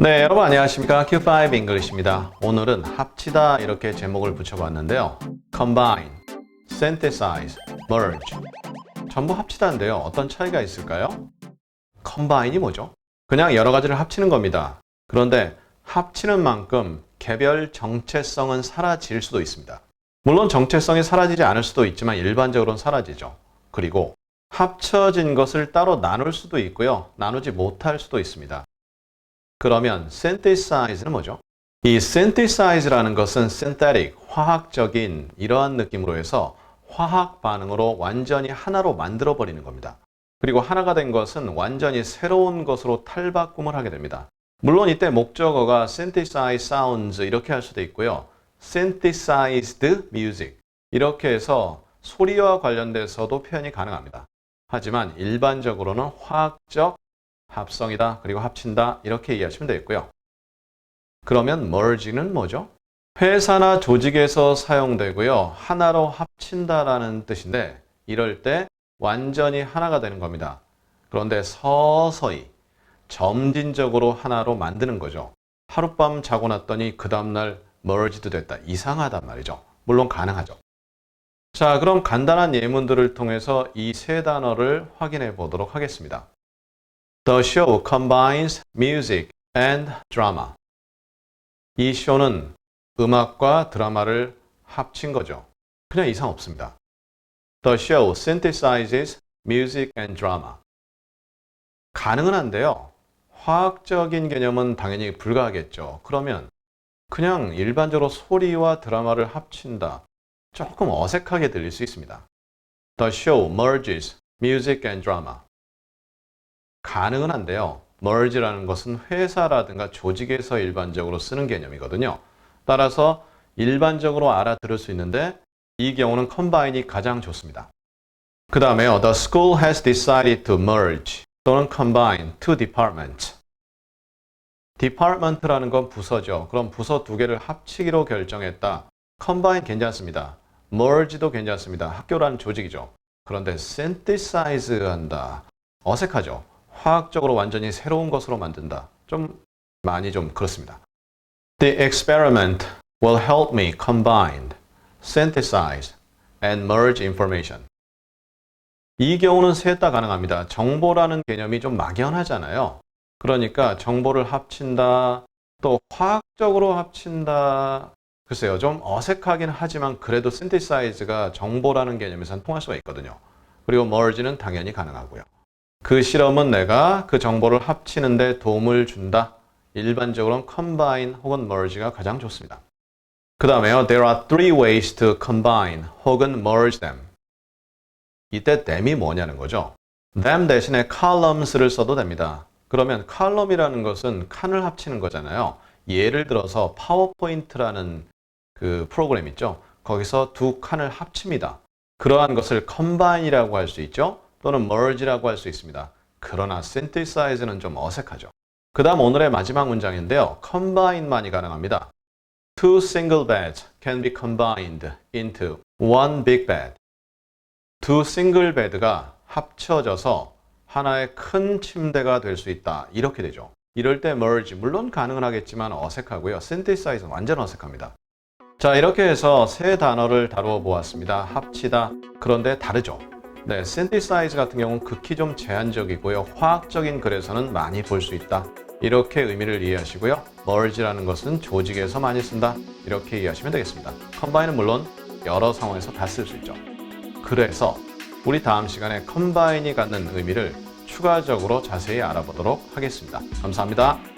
네, 여러분 안녕하십니까? Q5 English입니다. 오늘은 합치다 이렇게 제목을 붙여봤는데요. Combine, Synthesize, Merge. 전부 합치다인데요. 어떤 차이가 있을까요? Combine이 뭐죠? 그냥 여러 가지를 합치는 겁니다. 그런데 합치는 만큼 개별 정체성은 사라질 수도 있습니다. 물론 정체성이 사라지지 않을 수도 있지만 일반적으로는 사라지죠. 그리고 합쳐진 것을 따로 나눌 수도 있고요. 나누지 못할 수도 있습니다. 그러면 synthesize는 뭐죠? 이 synthesize라는 것은 synthetic, 화학적인 이러한 느낌으로 해서 화학 반응으로 완전히 하나로 만들어버리는 겁니다. 그리고 하나가 된 것은 완전히 새로운 것으로 탈바꿈을 하게 됩니다. 물론 이때 목적어가 synthesize sounds 이렇게 할 수도 있고요. synthesized music 이렇게 해서 소리와 관련돼서도 표현이 가능합니다. 하지만 일반적으로는 화학적 합성이다 그리고 합친다 이렇게 이해하시면 되겠고요. 그러면 merge는 뭐죠? 회사나 조직에서 사용되고요. 하나로 합친다라는 뜻인데 이럴 때 완전히 하나가 되는 겁니다. 그런데 서서히 점진적으로 하나로 만드는 거죠. 하룻밤 자고 났더니 그 다음날 merged 됐다. 이상하단 말이죠. 물론 가능하죠. 자, 그럼 간단한 예문들을 통해서 이 세 단어를 확인해 보도록 하겠습니다. The show combines music and drama. 이 쇼는 음악과 드라마를 합친 거죠. 그냥 이상 없습니다. The show synthesizes music and drama. 가능은 한데요. 화학적인 개념은 당연히 불가하겠죠. 그러면 그냥 일반적으로 소리와 드라마를 합친다. 조금 어색하게 들릴 수 있습니다. The show merges music and drama. 가능은 한데요. merge라는 것은 회사라든가 조직에서 일반적으로 쓰는 개념이거든요. 따라서 일반적으로 알아들을 수 있는데 이 경우는 combine이 가장 좋습니다. 그 다음에요. The school has decided to merge 또는 combine two departments. department라는 건 부서죠. 그럼 부서 두 개를 합치기로 결정했다. combine 괜찮습니다. merge도 괜찮습니다. 학교라는 조직이죠. 그런데 synthesize 한다. 어색하죠. 화학적으로 완전히 새로운 것으로 만든다. 많이 그렇습니다. The experiment will help me combine, synthesize, and merge information. 이 경우는 셋 다 가능합니다. 정보라는 개념이 좀 막연하잖아요. 그러니까 정보를 합친다, 또 화학적으로 합친다. 글쎄요, 좀 어색하긴 하지만 그래도 synthesize가 정보라는 개념에서는 통할 수가 있거든요. 그리고 merge는 당연히 가능하고요. 그 실험은 내가 그 정보를 합치는 데 도움을 준다. 일반적으로는 combine 혹은 merge가 가장 좋습니다. 그 다음에요. There are three ways to combine 혹은 merge them. 이때 them이 뭐냐는 거죠. them 대신에 columns를 써도 됩니다. 그러면 column이라는 것은 칸을 합치는 거잖아요. 예를 들어서 파워포인트라는 그 프로그램 있죠. 거기서 두 칸을 합칩니다. 그러한 것을 combine이라고 할 수 있죠. 또는 merge라고 할 수 있습니다. 그러나 synthesize는 좀 어색하죠. 그 다음 오늘의 마지막 문장인데요. combine만이 가능합니다. Two single beds can be combined into one big bed. 두 싱글 베드가 합쳐져서 하나의 큰 침대가 될 수 있다. 이렇게 되죠. 이럴 때 merge, 물론 가능은 하겠지만 어색하고요. synthesize는 완전 어색합니다. 자, 이렇게 해서 세 단어를 다루어 보았습니다. 합치다. 그런데 다르죠. 네, synthesize 같은 경우는 극히 좀 제한적이고요. 화학적인 글에서는 많이 볼 수 있다. 이렇게 의미를 이해하시고요. merge라는 것은 조직에서 많이 쓴다. 이렇게 이해하시면 되겠습니다. combine은 물론 여러 상황에서 다 쓸 수 있죠. 그래서 우리 다음 시간에 combine이 갖는 의미를 추가적으로 자세히 알아보도록 하겠습니다. 감사합니다.